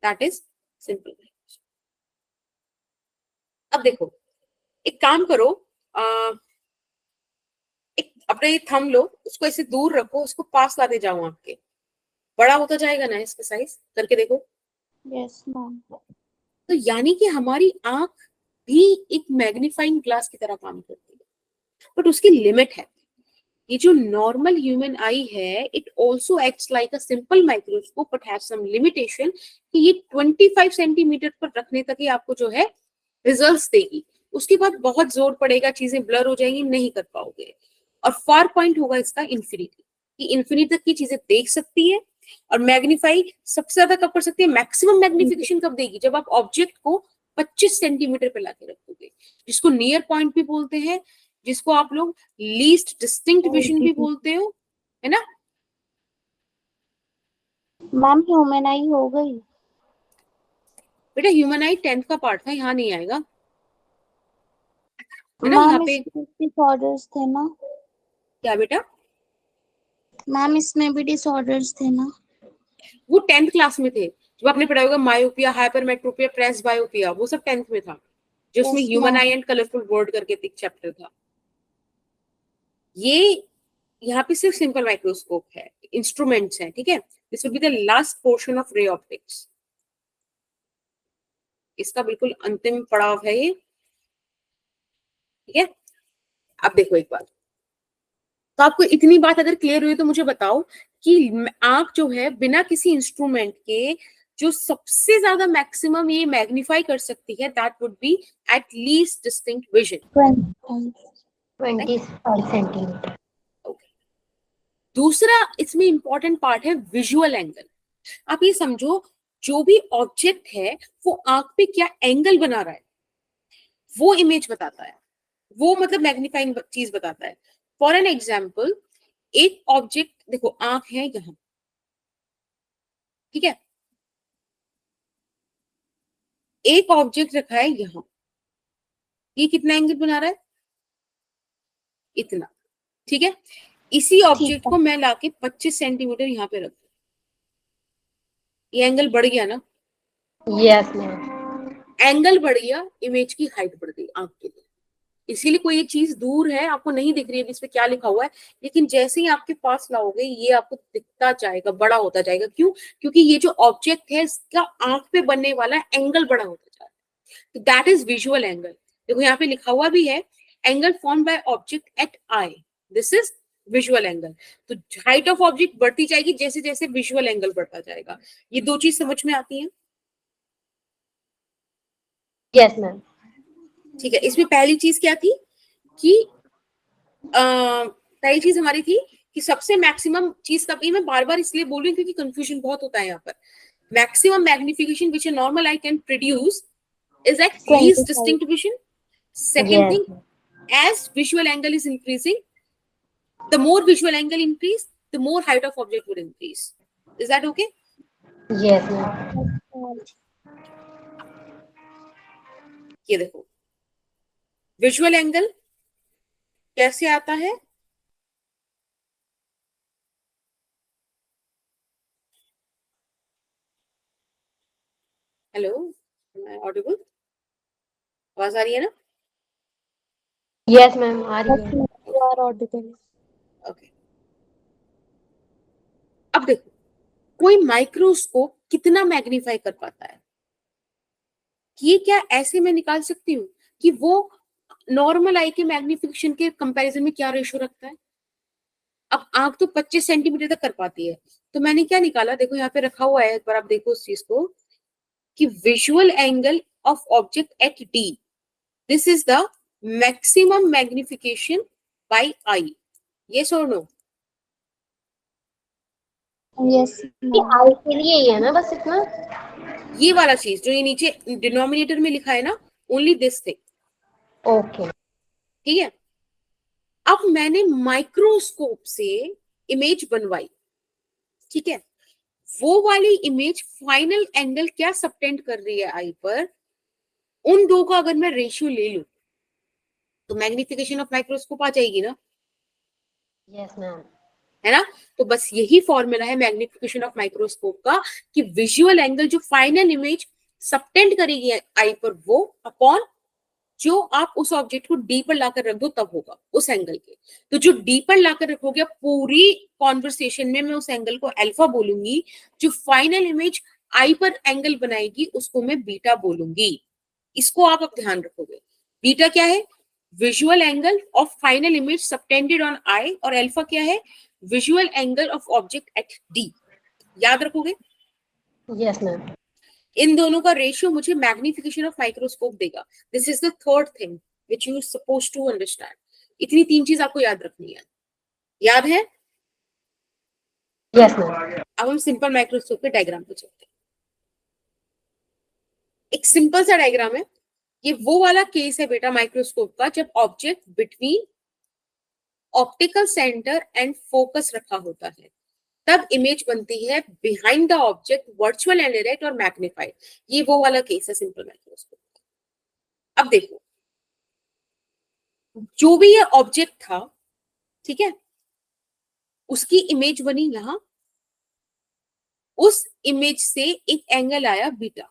दैट इज सिंपल माइक्रोस्कोप। अब देखो, एक काम करो, एक अपना ये थंब लो, उसको ऐसे दूर रखो, उसको पास लाते जाओ आंख के, बड़ा होता जाएगा ना इसका साइज, करके देखो।
Yes ma'am.
तो यानी कि हमारी आंख भी एक मैग्नीफाइंग ग्लास की तरह काम करती है, बट उसकी लिमिट है। ये जो नॉर्मल ह्यूमन आई है, it also acts like a simple microscope but has some limitation, कि ये 25 सेंटीमीटर पर रखने तक ही आपको जो है रिजल्ट्स देगी। उसके बाद बहुत जोर पड़ेगा, चीजें ब्लर हो जाएंगी, नहीं कर पाओगे। और फार पॉइंट होगा इसका इन्फिनिटी, कि इन्फिनिटी तक की चीजें देख सकती है। और मैग्नीफाई सबसे ज्यादा कब कर सकती है? मैक्सिमम मैग्निफिकेशन कब देगी? जब आप ऑब्जेक्ट को 25 सेंटीमीटर पे लाके रखोगे, जिसको नियर पॉइंट भी बोलते हैं, जिसको आप लोग लीस्ट डिस्टिंक्ट विजन भी बोलते हो, है ना?
मैम ह्यूमन आई हो गई।
बेटा ह्यूमन आई 10th का पार्ट था, यहाँ नहीं आएगा, है ना? यहाँ
मैम
पे
इसमें डिसऑर्डर्स थे ना?
क्या बेटा?
मैम इसमें भी डिसऑर्डर्स थे ना?
वो 10th क्लास में थे, जब आपने पढ़ा होगा मायोपिया, हाइपरमेट्रोपिया, प्रेस बायोपिया, वो सब 10th में था, जो उसमें
yes
human
ma'am.
I and colourful word करके एक चैप्टर था। ये यहाँ पे सिर्फ सिंपल माइक्रोस्कोप है, इंस्ट्रूमेंट्स हैं, ठीक है। This will be the last portion of ray optics, इसका बिल्कुल अंतिम पड़ाव है ये, ठीक है। अब देखो एक बार, तो आपको इतनी बात अगर क्लियर हुई तो मुझे बताओ कि आंख जो है बिना किसी इंस्ट्रूमेंट के जो सबसे ज्यादा मैक्सिमम ये मैग्नीफाई कर सकती है, that would be at least distinct vision,
25 centimetre.
दूसरा इसमें इंपॉर्टेंट पार्ट है विजुअल एंगल। आप ये समझो, जो भी ऑब्जेक्ट है वो आंख पे क्या एंगल बना रहा है वो इमेज बताता है, वो मतलब मैग्नीफाइंग चीज बताता है। फॉर एन एग्जाम्पल, एक ऑब्जेक्ट देखो, आंख है यहां, ठीक है, एक ऑब्जेक्ट रखा है यहां, ये कितना एंगल बना रहा है, इतना, ठीक है। इसी ऑब्जेक्ट को मैं लाके 25 सेंटीमीटर यहाँ पे रख दूं, ये एंगल बढ़ गया ना?
Yes ma'am.
एंगल बढ़ गया, इमेज की हाइट बढ़ गई आंख के लिए। इसीलिए कोई एक चीज दूर है, आपको नहीं दिख रही है इस पे क्या लिखा हुआ है, लेकिन जैसे ही आपके पास लाओगे ये आपको दिखता जाएगा, बड़ा होता जाएगा। क्यों? क्योंकि ये जो ऑब्जेक्ट है इसका आंख पे बनने वाला एंगल बड़ा होता जा रहा है, तो दैट इज विजुअल एंगल। देखो यहाँ पे लिखा हुआ भी है, angle form by object at I, this is visual angle. तो हाइट ऑफ ऑब्जेक्ट बढ़ती जाएगी जैसे जैसे विजुअल एंगल बढ़ता जाएगा। ये दो चीज समझ में आती है?
Yes ma'am.
ठीक है। इसमें पहली चीज क्या थी कि पहली चीज हमारी थी कि सबसे मैक्सिमम चीज कब, ये मैं बार बार इसलिए बोल रही हूँ क्योंकि कंफ्यूजन बहुत होता है यहाँ पर। Maximum magnification which a normal I can produce is at least distinct vision. Second thing, as visual angle is increasing, the more visual angle increase, the more height of object would increase. Is that okay?
Yes ma'am.
ये देखो, visual angle कैसे आता है? Hello, Audible? आवाज आ रही है ना?
Yes ma'am, आ रही है।
ओके। अब देखो, कोई माइक्रोस्कोप कितना मैग्नीफाई कर पाता है? ये क्या ऐसे मैं निकाल सकती हूँ कि वो नॉर्मल आई के मैग्निफिकेशन के कंपैरिजन में क्या रेशो रखता है? अब आंख तो 25 सेंटीमीटर तक कर पाती है, तो मैंने क्या निकाला, देखो यहाँ पे रखा हुआ है, एक बार आप देखो उस चीज को, कि visual angle of object at D, this is the maximum magnification by eye. Yes और नो?
यस
आई के लिए ही है ना बस इतना?
ये वाला चीज जो ये नीचे डिनोमिनेटर में लिखा है ना, ओनली दिस थिंग।
ओके।
ठीक है। अब मैंने माइक्रोस्कोप से इमेज बनवाई, ठीक है, वो वाली इमेज फाइनल एंगल क्या सबटेंड कर रही है आई पर, उन दो का अगर मैं रेशियो ले लूं तो मैग्निफिकेशन ऑफ माइक्रोस्कोप आ जाएगी ना?
Yes ma'am.
है ना? तो बस यही फॉर्मूला है मैग्निफिकेशन ऑफ माइक्रोस्कोप का, कि विजुअल एंगल जो फाइनल इमेज सबटेंड करेगी आई पर, वो अपॉन जो आप उस ऑब्जेक्ट को डी पर लाकर रख दो तब होगा उस एंगल के। तो जो डी पर लाकर रखोगे, पूरी कॉन्वर्सेशन में मैं उस एंगल को अल्फा बोलूंगी, जो फाइनल इमेज आई पर एंगल बनाएगी उसको मैं बीटा बोलूंगी। इसको आप अब ध्यान रखोगे। बीटा क्या है? Visual angle of final image subtended on eye, और अल्फा क्या है? Visual angle of object at D. याद रखोगे?
Yes ma'am.
इन दोनों का रेशियो मुझे मैग्निफिकेशन ऑफ माइक्रोस्कोप देगा। This is the third thing which you suppose to understand. इतनी तीन चीज आपको याद रखनी है। याद है?
Yes ma'am.
अब हम सिंपल माइक्रोस्कोप के डायग्राम पे चलते हैं। एक सिंपल सा डायग्राम है, ये वो वाला केस है बेटा माइक्रोस्कोप का जब object between optical centre and focus रखा होता है, तब इमेज बनती है behind the object, virtual and direct और मैग्नीफाइड। ये वो वाला केस है सिंपल माइक्रोस्कोप। अब देखो, जो भी ये ऑब्जेक्ट था, ठीक है, उसकी इमेज बनी यहां, उस इमेज से एक एंगल आया बीटा,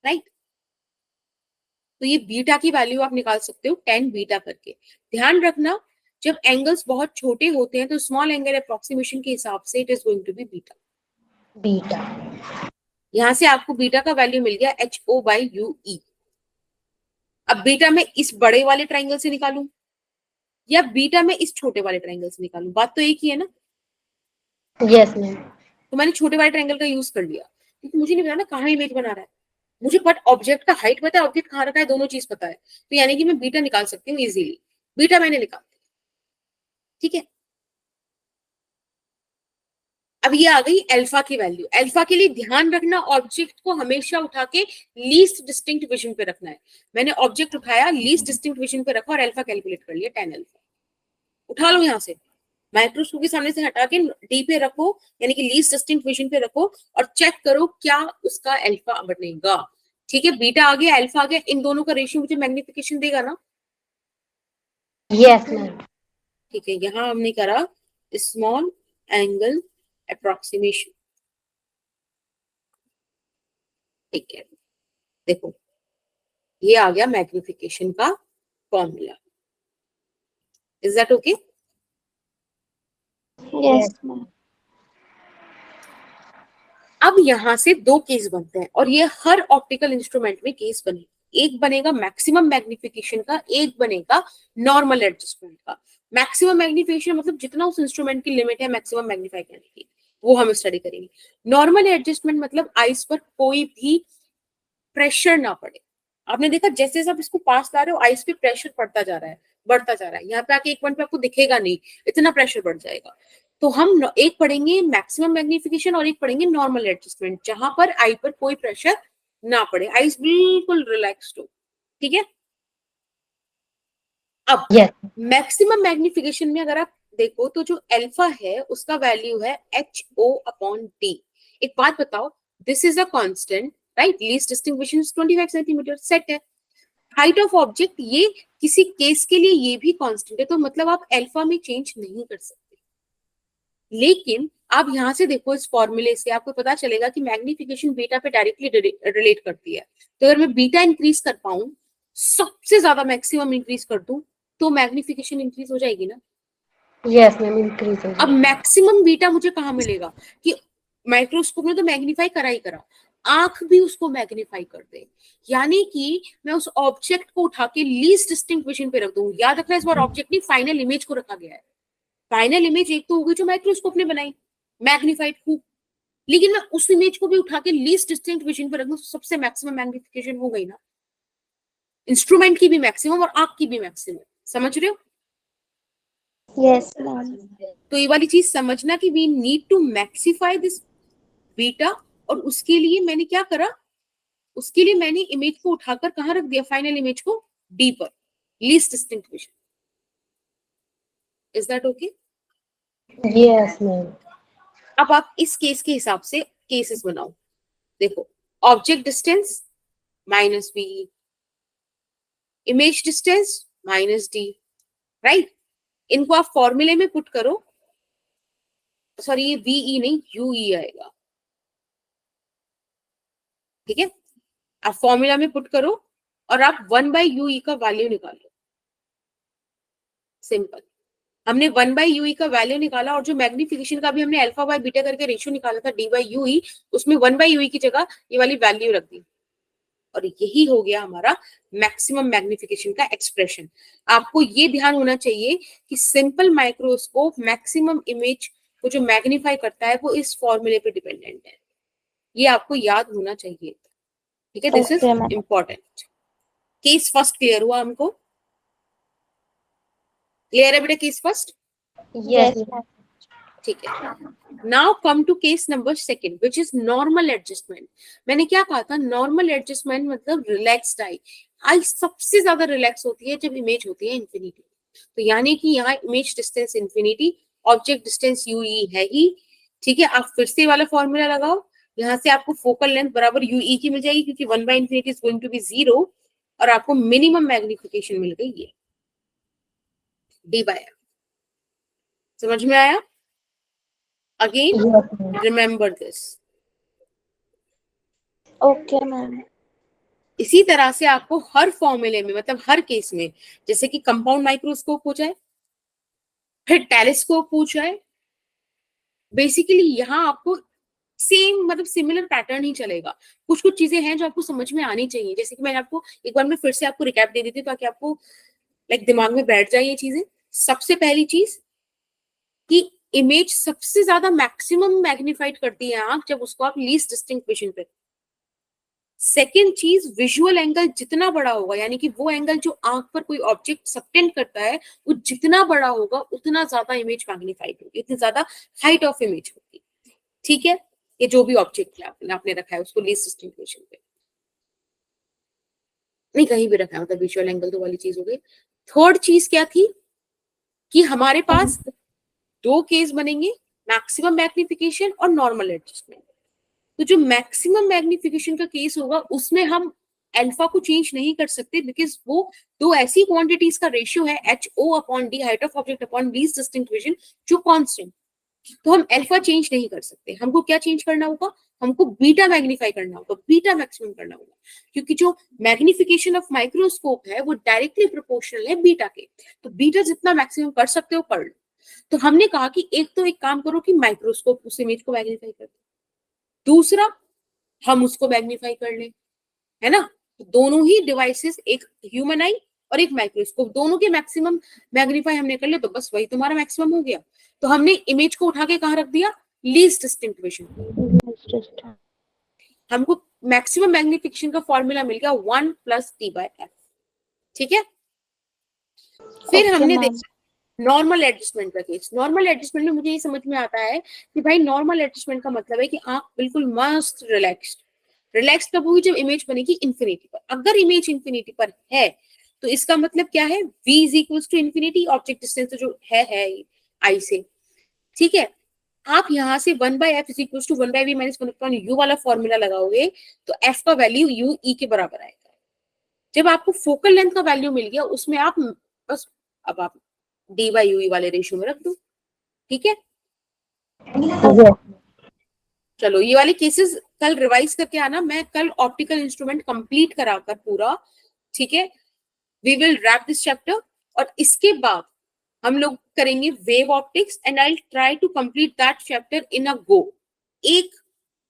राइट? तो ये बीटा की वैल्यू आप निकाल सकते हो 10 बीटा करके। ध्यान रखना, जब एंगल्स बहुत छोटे होते हैं तो स्मॉल एंगल अप्रोक्सीमेशन के हिसाब से it is going to be beta.
Beta.
यहां से आपको बीटा का वैल्यू मिल गया HO/UE। अब बीटा में इस बड़े वाले ट्राइंगल से निकालूं या बीटा में इस छोटे वाले ट्राइंगल से निकालूं, बात तो एक ही है ना।
Yes ma'am.
तो मैंने छोटे वाले ट्राइंगल का यूज कर लिया क्योंकि मुझे नहीं पता ना कहाँ इमेज बना रहा है, मुझे बट ऑब्जेक्ट का हाइट पता है, ऑब्जेक्ट कहाँ रखा है, दोनों चीज पता है, तो यानी कि मैं बीटा निकाल सकती हूँ इजीली। बीटा मैंने निकाल दिया, ठीक है। अब ये आ गई अल्फा की वैल्यू। अल्फा के लिए ध्यान रखना ऑब्जेक्ट को हमेशा उठा के लीस्ट डिस्टिंक्ट विजन पे रखना है। मैंने ऑब्जेक्ट उठाया, लीस्ट डिस्टिंक्ट विजन पे रखा और अल्फा कैलकुलेट कर लिया 10 अल्फा। उठा लो यहां से, माइक्रोस्कोप के सामने से हटा के डी पे रखो, यानी कि लीस्ट डिस्टिंक्ट विजन पे रखो और चेक करो क्या उसका अल्फा बनेगा। ठीक है, बीटा आ गया, अल्फा आ गया, इन दोनों का रेशियो मुझे मैग्निफिकेशन देगा ना।
Yes ma'am.
ठीक है, यहां हमने करा स्मॉल एंगल अप्रोक्सीमेशन। ठीक है, देखो ये आ गया मैग्निफिकेशन का formula. Is that okay?
Yes ma'am.
अब यहां से दो केस बनते हैं और ये हर ऑप्टिकल इंस्ट्रूमेंट में केस बने। एक बनेगा मैक्सिमम मैग्निफिकेशन का, एक बनेगा नॉर्मल एडजस्टमेंट का। मैक्सिमम मैग्निफिकेशन मतलब जितना उस इंस्ट्रूमेंट की लिमिट है मैक्सिमम मैग्नीफाई करने की, वो हम स्टडी करेंगे। नॉर्मल एडजस्टमेंट मतलब आइस पर कोई भी प्रेशर ना पड़े। आपने देखा जैसे जैसे आप इसको पास ला रहे हो आइस पे प्रेशर पड़ता जा रहा है, बढ़ता जा रहा है। यहाँ पे आके एक पॉइंट पे आपको दिखेगा नहीं, इतना प्रेशर बढ़ जाएगा। तो हम एक पढ़ेंगे मैक्सिमम मैग्निफिकेशन और एक पढ़ेंगे नॉर्मल एडजस्टमेंट, जहां पर आई पर कोई प्रेशर ना पड़े, आइस बिल्कुल रिलैक्स्ड हो। ठीक है, अब
यस।
मैक्सिमम मैग्निफिकेशन में अगर आप देखो तो जो अल्फा है उसका वैल्यू है HO/D। एक बात बताओ, this is a constant right, least distinction 25 centimetre set है। हाइट ऑफ ऑब्जेक्ट ये किसी केस के लिए ये भी कांस्टेंट है, तो मतलब आप अल्फा में चेंज नहीं कर सकते। लेकिन आप यहां से देखो, इस फॉर्मूले से आपको पता चलेगा कि मैग्निफिकेशन बीटा पे डायरेक्टली रिलेट करती है। तो अगर मैं बीटा इंक्रीज कर पाऊं, सबसे ज्यादा मैक्सिमम इंक्रीज कर दूं, तो मैग्निफिकेशन इंक्रीज हो जाएगी ना।
यस मैम, इंक्रीज हो
अब
जाएगी।
मैक्सिमम बीटा मुझे कहाँ मिलेगा कि माइक्रोस्कोप में तो मैग्नीफाई करा ही करा, आंख भी उसको मैग्नीफाई कर दे, यानी कि मैं उस ऑब्जेक्ट को उठा के लीस्ट डिस्टिंक्ट विजन पे रख दूं। याद रखना इस बार ऑब्जेक्ट नहीं, फाइनल इमेज को रखा गया है। फाइनल इमेज एक तो होगी जो माइक्रोस्कोप ने बनाई, मैग्नीफाइड खूब, लेकिन मैं उस इमेज को भी उठा के लीस्ट डिस्टिंक्ट विजन पे रख दूं, सबसे मैक्सिमम मैग्निफिकेशन हो गई ना। इंस्ट्रूमेंट की भी मैक्सिमम और आंख की भी मैक्सिमम, समझ रहे हो?
Yes ma'am.
तो ये वाली चीज समझना कि we need to magnify this beta, और उसके लिए मैंने क्या करा, उसके लिए मैंने इमेज को उठाकर कहां रख दिया, फाइनल इमेज को डी पर, least distinct vision. Is that okay?
Yes ma'am.
अब आप इस केस के हिसाब से केसेस बनाओ। देखो, object distance -b, image distance -d, right. इनको आप फॉर्मूले में पुट करो, सॉरी ये VE नहीं UE आएगा। ठीक है, आप फॉर्मूला में पुट करो और आप 1/UE का वैल्यू निकालो। सिंपल, हमने 1/UE का वैल्यू निकाला और जो मैग्निफिकेशन का भी हमने अल्फा बाय बीटा करके रेशियो निकाला था D/UE, उसमें 1/UE की जगह ये वाली वैल्यू रख दी और यही हो गया हमारा मैक्सिमम मैग्निफिकेशन का एक्सप्रेशन। आपको ये ध्यान होना चाहिए कि सिंपल माइक्रोस्कोप मैक्सिमम इमेज को जो मैग्नीफाई करता है वो इस फॉर्मूले पे डिपेंडेंट है, ये आपको याद होना चाहिए। ठीक है, this is
okay ma'am.
Important. Case first clear हुआ हमको? क्लियर है बेटा case first?
Yes
yes
ma'am.
Ma'am.
ठीक है, now come to case number second which is normal adjustment. मैंने क्या कहा था, नॉर्मल एडजस्टमेंट मतलब रिलैक्स्ड आई। आई सबसे ज्यादा रिलैक्स होती है जब इमेज होती है इंफिनिटी। तो यानी कि यहाँ image distance infinity, object distance UE है ही। ठीक है, आप फिर से वाला फॉर्मूला लगाओ, यहाँ से आपको फोकल लेंथ बराबर UE की मिल जाएगी क्योंकि 1/infinity is going to B 0, और आपको मिनिमम मैग्निफिकेशन मिल गई ये D/R। समझ में आया? Again
yes ma'am.
Remember this.
Okay ma'am.
इसी तरह से आपको हर फॉर्मूले में, मतलब हर केस में, जैसे कि कंपाउंड माइक्रोस्कोप हो जाए, फिर टेलीस्कोप पूछा है। बेसिकली यहाँ आपको सेम मतलब सिमिलर पैटर्न ही चलेगा। कुछ कुछ चीजें हैं जो आपको समझ में आनी चाहिए, जैसे कि मैंने आपको एक बार मैं फिर से आपको रिकैप दे देती हूँ ताकि आपको लाइक दिमाग में बैठ जाए ये चीजें। सबसे पहली चीज कि इमेज सबसे ज्यादा मैक्सिमम मैग्नीफाइड करती है आंख जब उसको आप लीस्ट डिस्टिंक्ट विजन पे। सेकेंड चीज, विजुअल एंगल जितना बड़ा होगा, यानी कि वो एंगल जो आंख पर कोई ऑब्जेक्ट सबटेंड करता है वो जितना बड़ा होगा उतना ज्यादा इमेज मैग्नीफाइड होगी, इतनी ज्यादा हाइट ऑफ इमेज होगी। ठीक है, ये जो भी ऑब्जेक्ट है आपने रखा है उसको लीस्ट डिस्टिंक्ट विजन पे, नहीं कहीं भी रखा है, मतलब विजुअल एंगल तो वाली चीज हो गई। थर्ड चीज क्या थी कि हमारे पास दो केस बनेंगे, मैक्सिमम मैग्निफिकेशन और नॉर्मल एडजस्टमेंट। तो जो मैक्सिमम मैग्निफिकेशन का केस होगा उसमें हम अल्फा को चेंज नहीं कर सकते, बिकॉज वो दो ऐसी क्वांटिटीज का रेशियो है HO/D, height of object upon least distinct vision, जो कांस्टेंट। तो हम अल्फा चेंज नहीं कर सकते, हमको क्या चेंज करना होगा, हमको बीटा मैग्नीफाई करना होगा, बीटा मैक्सिमम करना होगा, क्योंकि जो मैग्निफिकेशन ऑफ माइक्रोस्कोप है वो डायरेक्टली प्रोपोर्शनल है बीटा के। तो बीटा जितना मैक्सिमम कर सकते हो कर लो। तो हमने कहा कि एक काम करो कि माइक्रोस्कोप उस इमेज को मैग्नीफाई कर दो, दूसरा हम उसको मैग्नीफाई कर लें, है ना। तो दोनों ही डिवाइसेस, एक ह्यूमन आई और एक माइक्रोस्कोप, दोनों के मैक्सिमम मैग्नीफाई हमने कर लिया, तो बस वही तुम्हारा मैक्सिमम हो गया। तो हमने इमेज को उठा के कहां रख दिया, लीस्ट डिस्टिंक्ट विजन। हमको मैक्सिमम मैग्निफिकेशन का फॉर्मूला मिल गया 1 + T/f। ठीक है, फिर
Okay,
हमने
ma'am.
देखा नॉर्मल एडजस्टमेंट का केस। नॉर्मल एडजस्टमेंट में मुझे ये समझ में आता है कि भाई नॉर्मल एडजस्टमेंट का मतलब है कि आंख बिल्कुल मस्त रिलैक्स कब होगी, जब इमेज बनेगी इंफिनिटी पर। अगर इमेज इंफिनिटी पर है तो इसका मतलब क्या है, v = इंफिनिटी, ऑब्जेक्ट डिस्टेंस तो जो है आई से। ठीक है, आप यहाँ से 1/f = 1/v - 1/u वाला फॉर्मूला लगाओगे तो f का वैल्यू u e के बराबर आएगा। जब आपको फोकल लेंथ का वैल्यू मिल गया उसमें आप बस अब आप d/u वाले रेशियो में रख दो। ठीक है, चलो ये वाले केसेस कल रिवाइज करके आना, मैं कल ऑप्टिकल इंस्ट्रूमेंट कंप्लीट कराकर पूरा। ठीक है, we will wrap this chapter, और इसके बाद हम लोग करेंगे wave optics, and I try to complete that chapter in a go. एक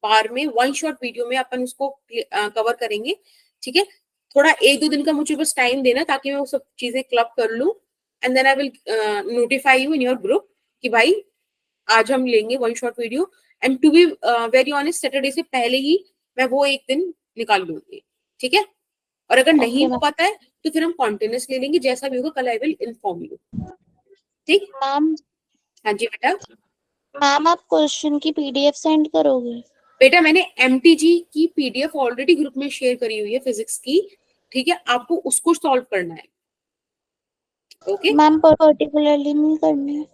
बार में वन शॉट वीडियो में अपन उसको कवर करेंगे। ठीक है, थोड़ा 1-2 दिन का मुझे बस टाइम देना ताकि मैं वो सब चीजें क्लब कर लूं, and then I will notify you in your group कि भाई आज हम लेंगे one shot video. And to be very honest, Saturday से पहले ही मैं वो एक दिन निकाल लूंगी। ठीक है, और अगर नहीं हो पाता है तो फिर हम कॉन्टिन्यूस ले लेंगे, जैसा भी होगा कल आई विल इन्फॉर्म यू। ठीक,
मैम,
हाँ जी बेटा।
मैम आप क्वेश्चन की पीडीएफ सेंड करोगे?
बेटा मैंने एमटीजी की पीडीएफ ऑलरेडी ग्रुप में शेयर करी हुई है फिजिक्स की। ठीक है, आपको उसको सॉल्व करना है। ओके
मैम पर्टिकुलरली नहीं करनी है?